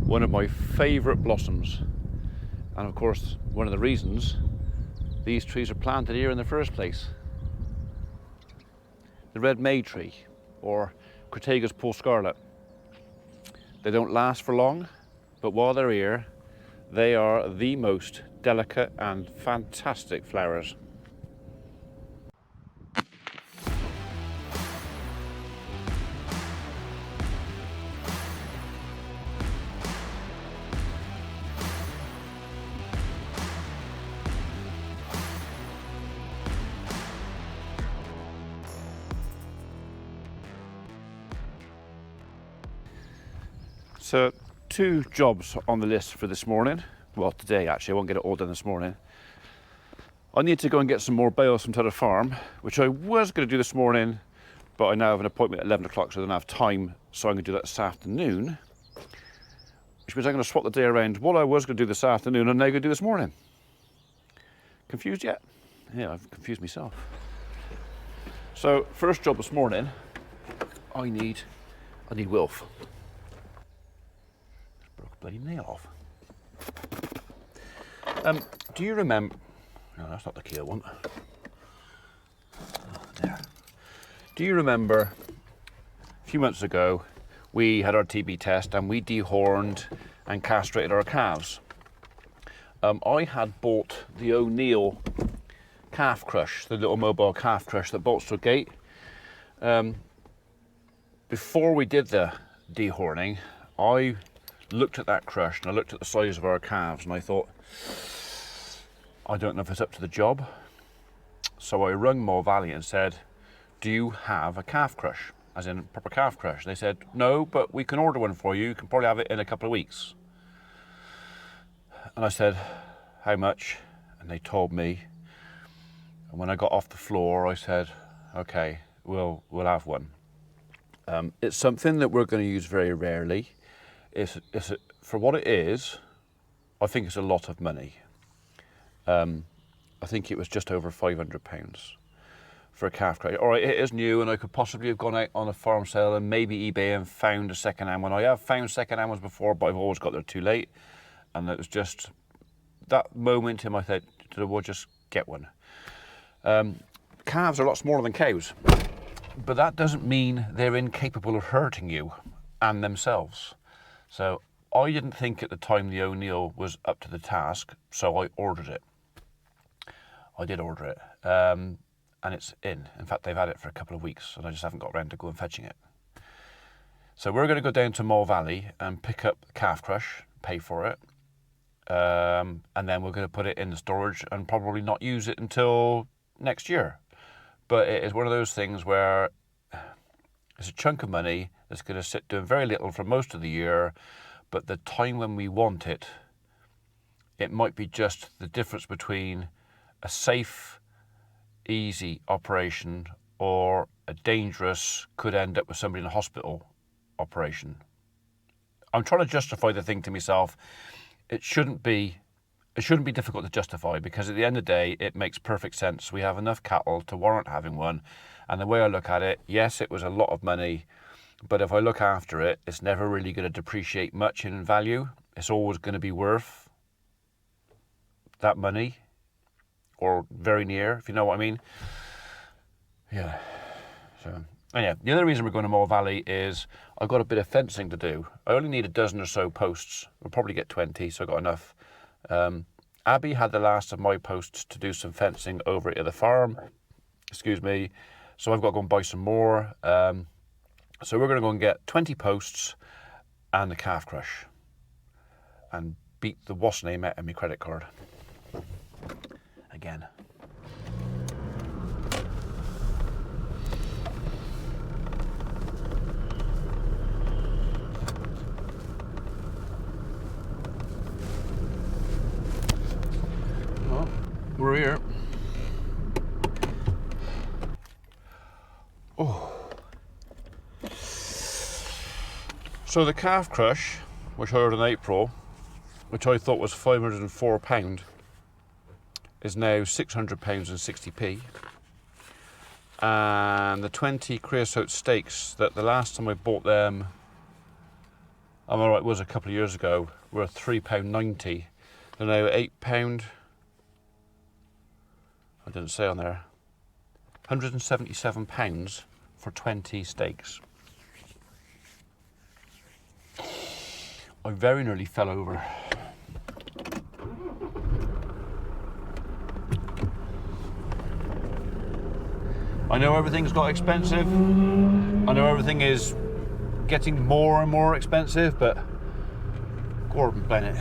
one of my favourite blossoms, and of course one of the reasons these trees are planted here in the first place. The red May tree, or Crataegus Pole Scarlet. They don't last for long, but while they're here, they are the most delicate and fantastic flowers. So, two jobs on the list for this morning. Well, today actually, I won't get it all done this morning. I need to go and get some more bales from Tudor Farm, which I was going to do this morning, but I now have an appointment at 11 o'clock, so I don't have time, so I'm going to do that this afternoon. Which means I'm going to swap the day around. What I was going to do this afternoon, I'm now going to do this morning. Confused yet? Yeah, I've confused myself. So, first job this morning, I need Wilf. Bloody nail off. Do you remember? No, that's not the key I want. Oh, there. Do you remember a few months ago we had our TB test and we dehorned and castrated our calves? I had bought the O'Neill calf crush, the little mobile calf crush that bolts to a gate. Before we did the dehorning, I looked at that crush and I looked at the size of our calves and I thought, I don't know if it's up to the job. So I rung Moore Valley and said, do you have a calf crush, as in a proper calf crush? They said, no, but we can order one for you. You can probably have it in a couple of weeks. And I said, how much? And they told me. And when I got off the floor, I said, okay, we'll have one. It's something that we're going to use very rarely. For what it is, I think it's a lot of money. I think it was just over £500 for a calf crush. All right, it is new, and I could possibly have gone out on a farm sale and maybe eBay and found a second-hand one. I have found second-hand ones before, but I've always got there too late. And it was just that moment in my head, we'll just get one. Calves are a lot smaller than cows, but that doesn't mean they're incapable of hurting you and themselves. So I didn't think at the time the O'Neill was up to the task, so I ordered it. I did order it, and it's in. In fact, they've had it for a couple of weeks, and I just haven't got around to go and fetching it. So we're going to go down to Moore Valley and pick up the calf crush, pay for it, and then we're going to put it in the storage and probably not use it until next year. But it is one of those things where it's a chunk of money that's going to sit doing very little for most of the year, but the time when we want it, it might be just the difference between a safe, easy operation or a dangerous, could end up with somebody in a hospital operation. I'm trying to justify the thing to myself. It shouldn't be difficult to justify, because at the end of the day, it makes perfect sense. We have enough cattle to warrant having one. And the way I look at it, yes, it was a lot of money, but if I look after it, it's never really going to depreciate much in value. It's always going to be worth that money, or very near, if you know what I mean. Yeah. So, and yeah, the other reason we're going to Moore Valley is I've got a bit of fencing to do. I only need a dozen or so posts. We'll probably get 20, so I've got enough. Abby had the last of my posts to do some fencing over at the farm. Excuse me. So I've got to go and buy some more. So we're going to go and get 20 posts and the calf crush and beat the what's name out of my credit card again. Well, we're here. Oh. So the calf crush, which I ordered in April, which I thought was £504, is now £600 and 60p. And the 20 creosote steaks, that the last time I bought them I'm alright, it was a couple of years ago, were £3.90. They're now £8. I didn't say on there. £177 for 20 steaks. I very nearly fell over. I know everything's got expensive. I know everything is getting more and more expensive, but Gordon Bennett.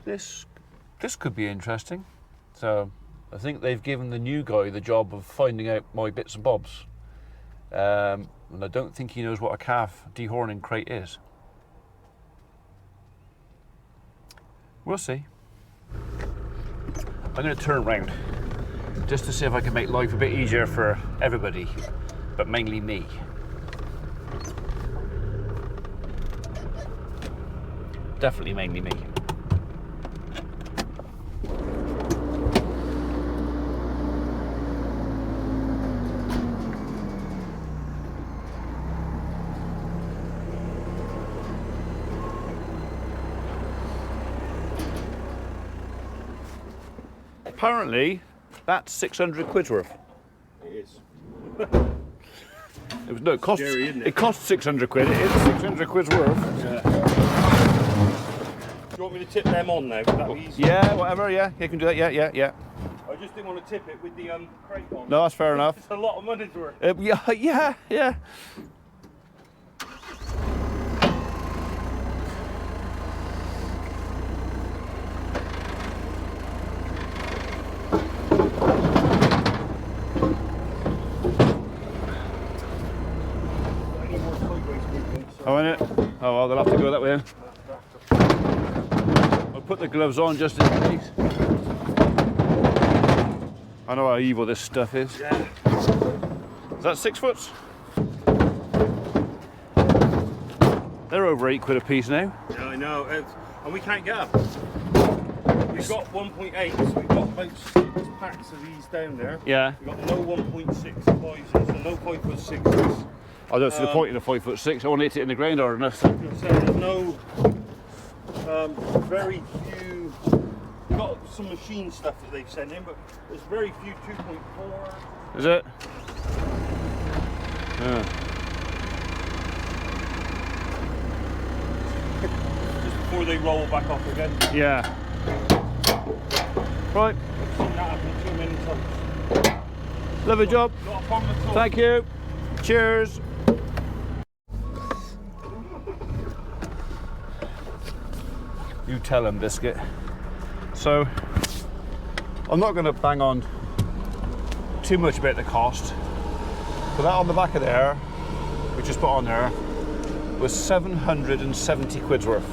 This could be interesting. So I think they've given the new guy the job of finding out my bits and bobs. And I don't think he knows what a calf dehorning crate is. We'll see. I'm going to turn around just to see if I can make life a bit easier for everybody, but mainly me. Definitely mainly me. Apparently, that's 600 quid's worth. It is. It was no, it cost. Scary, isn't it? It cost 600 quid. It is 600 quid's worth. Yeah. Do you want me to tip them on now? Would that be easy? Yeah, whatever. Yeah, you can do that. Yeah. I just didn't want to tip it with the crate on. No, that's fair enough. It's a lot of money's worth. Yeah. Oh, in it? Oh, well, they'll have to go that way then. I'll put the gloves on just in case. I know how evil this stuff is. Yeah. Is that 6 foot? They're over 8 quid a piece now. Yeah, I know. And we can't get them. We've got 1.8, so we've got about 6 packs of these down there. Yeah. We've got no 1.65s, so no 5'6". I don't see the point in a 5'6". I want to hit it in the ground hard enough. So there's no, very few. We've got some machine stuff that they've sent in, but there's very few 2.4. Is it? Yeah. Just before they roll back off again. Yeah. Right. I've seen that happen too many times. Lovely job. Not a problem at all. Thank you. Cheers. You tell him, Biscuit. So, I'm not going to bang on too much about the cost, but that on the back of there, we just put on there, was 770 quid's worth,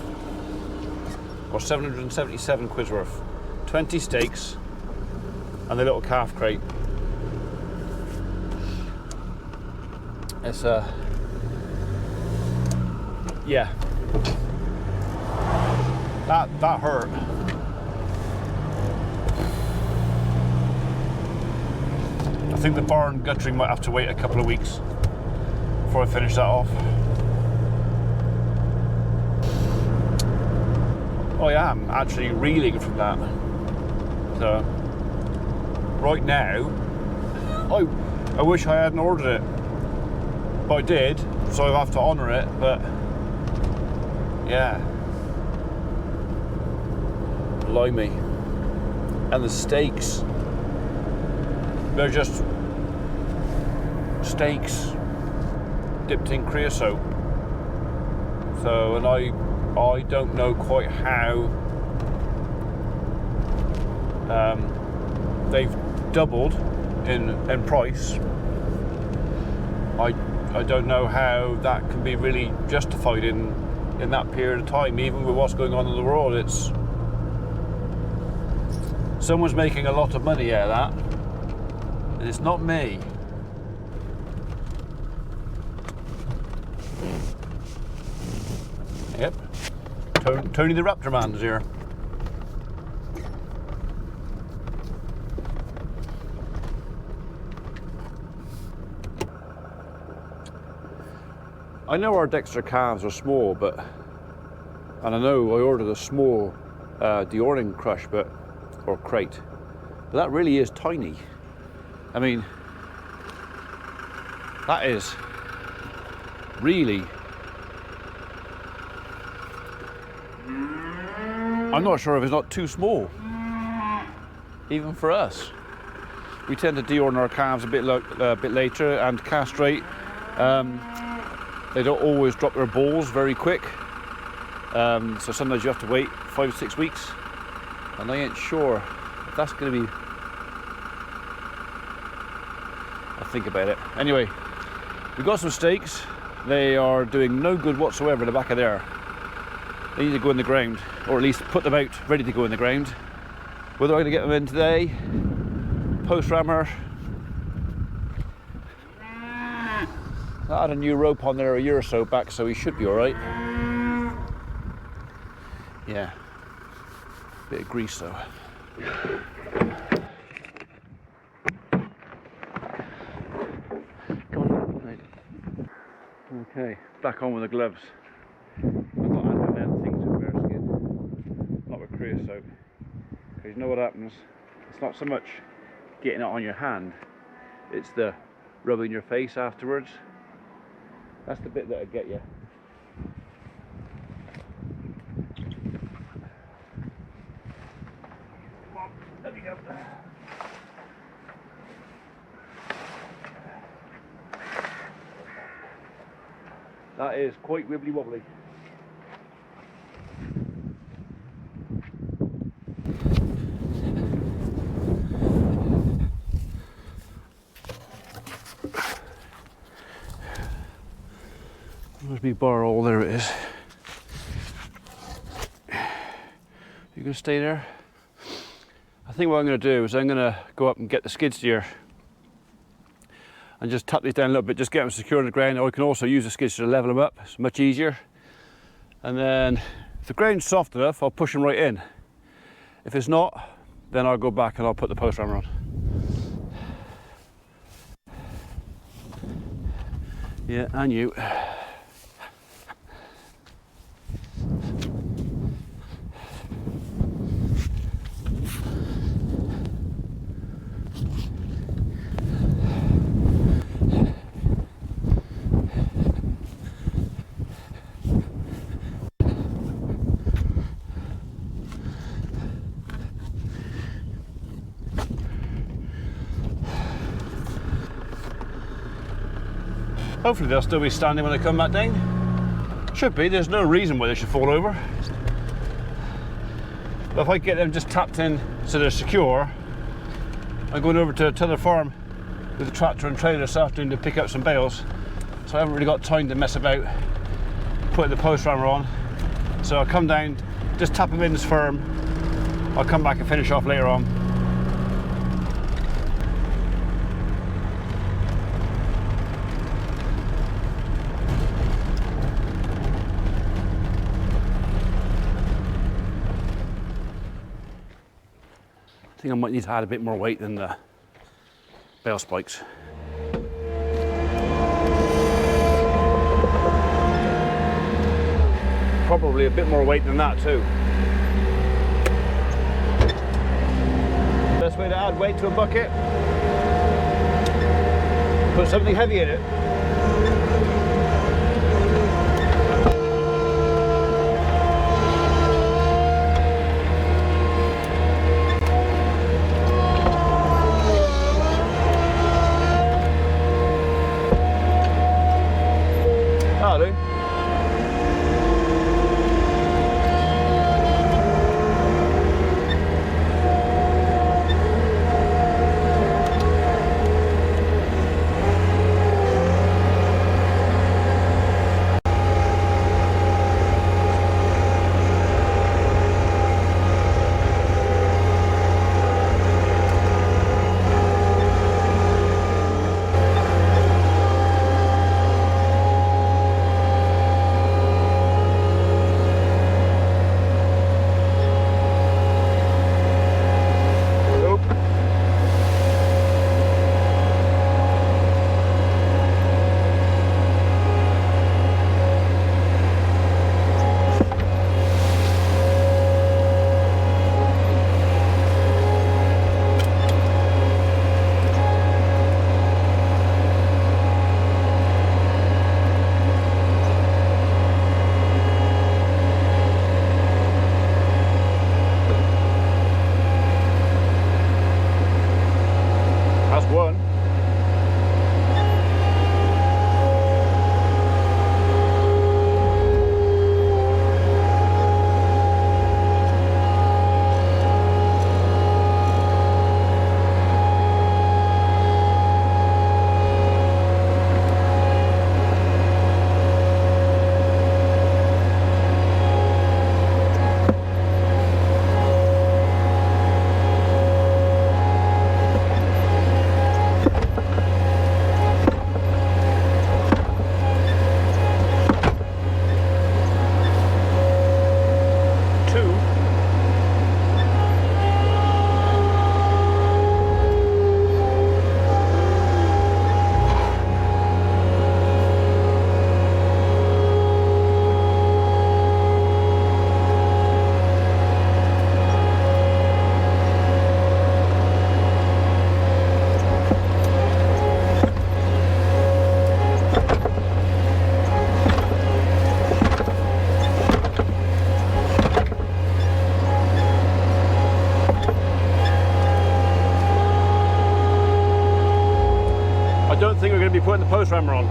or 777 quid's worth. 20 steaks and the little calf crate. It's yeah. That hurt. I think the barn guttering might have to wait a couple of weeks before I finish that off. I am actually reeling from that. So right now, I wish I hadn't ordered it, but I did, so I have to honour it. But yeah. Blimey. And the steaks, they're just steaks dipped in creosote. So, and I don't know quite how they've doubled in price. I don't know how that can be really justified in that period of time, even with what's going on in the world. It's someone's making a lot of money out of that, and it's not me. Yep, Tony the Raptor Man's here. I know our Dexter calves are small, and I know I ordered a small deorning crush, or crate, but that really is tiny. I mean, that is really, I'm not sure if it's not too small, even for us. We tend to deorn our calves a bit later and castrate. They don't always drop their balls very quick, so sometimes you have to wait 5 or 6 weeks, and I ain't sure if that's going to be. I'll think about it. Anyway, we've got some steaks. They are doing no good whatsoever in the back of there. They need to go in the ground, or at least put them out ready to go in the ground. Whether I'm going to get them in today, post rammer. I had a new rope on there a year or so back, so he should be all right. Yeah, bit of grease though. Come on, right. Okay, back on with the gloves. I've got added things with bear skin, not with creosote. Because you know what happens? It's not so much getting it on your hand, it's the rubbing your face afterwards. That's the bit that'll get you. Come on, let me go. That is quite wibbly wobbly. There's me bar all, there it is. You gonna stay there? I think what I'm gonna do is I'm gonna go up and get the skid steer and just tap these down a little bit, just get them secure on the ground, or I can also use the skid steer to level them up. It's much easier. And then if the ground's soft enough, I'll push them right in. If it's not, then I'll go back and I'll put the post rammer on. Yeah, and you. Hopefully they'll still be standing when they come back down. Should be, there's no reason why they should fall over. But if I get them just tapped in so they're secure, I'm going over to another farm with the tractor and trailer this afternoon to pick up some bales. So I haven't really got time to mess about putting the post rammer on. So I'll come down, just tap them in as firm. I'll come back and finish off later on. I think I might need to add a bit more weight than the bale spikes. Probably a bit more weight than that too. Best way to add weight to a bucket, put something heavy in it. One. I don't think we're going to be putting the post rammer on.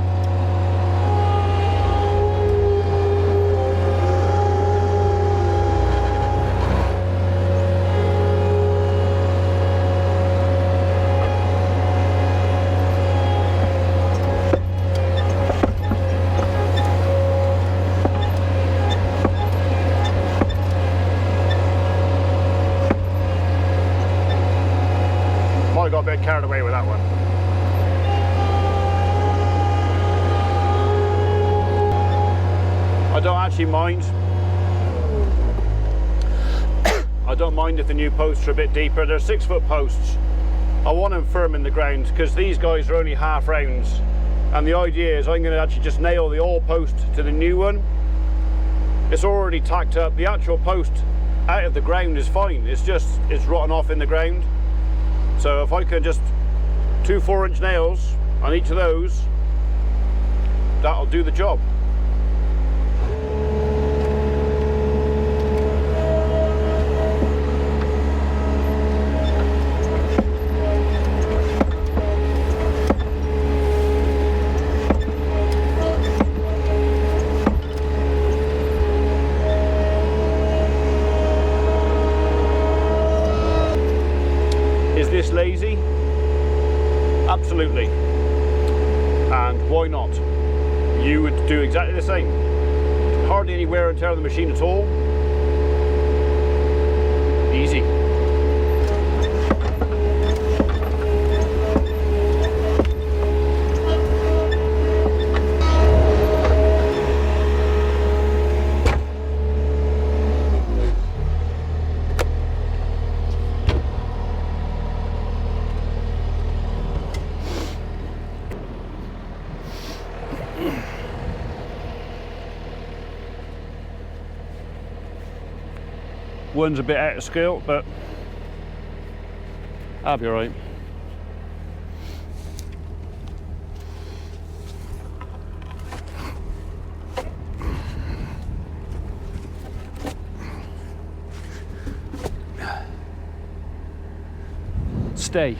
Might have got a bit carried away with that one. I don't actually mind. I don't mind if the new posts are a bit deeper. They're 6-foot posts. I want them firm in the ground because these guys are only half rounds. And the idea is I'm going to actually just nail the old post to the new one. It's already tacked up. The actual post out of the ground is fine. It's rotten off in the ground. So if I can just 2 4-inch nails on each of those, that'll do the job. Is this lazy? Absolutely. And why not? You would do exactly the same. Hardly any wear and tear on the machine at all. Easy. One's a bit out of scale, but I'll be alright. Stay.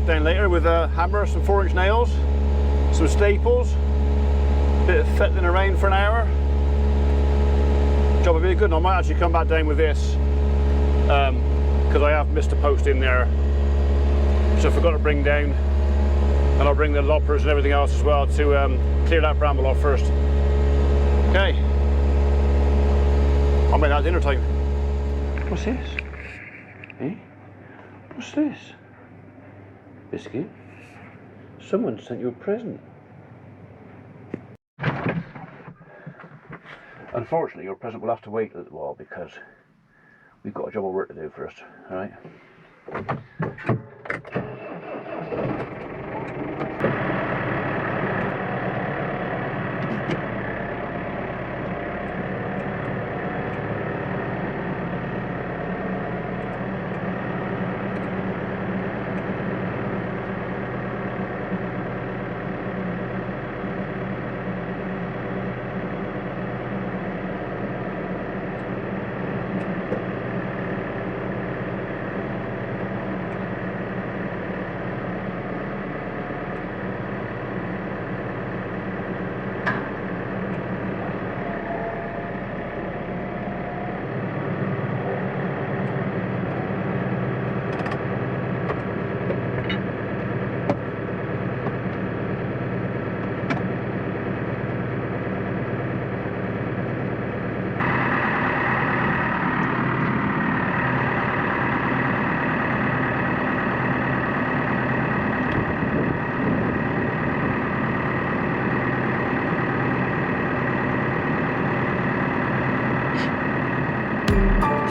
Down later with a hammer, some 4-inch nails, some staples, bit of fiddling around for an hour. Job will be good. And I might actually come back down with this because I have missed a post in there, which I forgot to bring down, and I'll bring the loppers and everything else as well to clear that bramble off first. Okay, I'll make that dinner time. What's this? Eh? What's this? Biscuit? Someone sent you a present. Unfortunately, your present will have to wait a little while because we've got a job of work to do first, all right?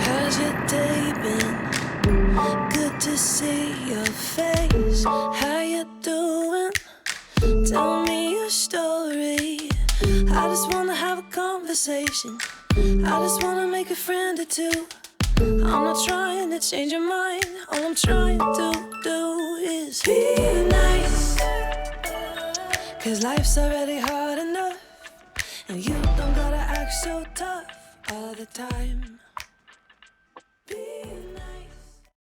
How's your day been? Good to see your face. How you doing? Tell me your story. I just wanna have a conversation. I just wanna make a friend or two. I'm not trying to change your mind. All I'm trying to do is be nice. 'Cause life's already hard enough, and you don't gotta act so tough all the time. Be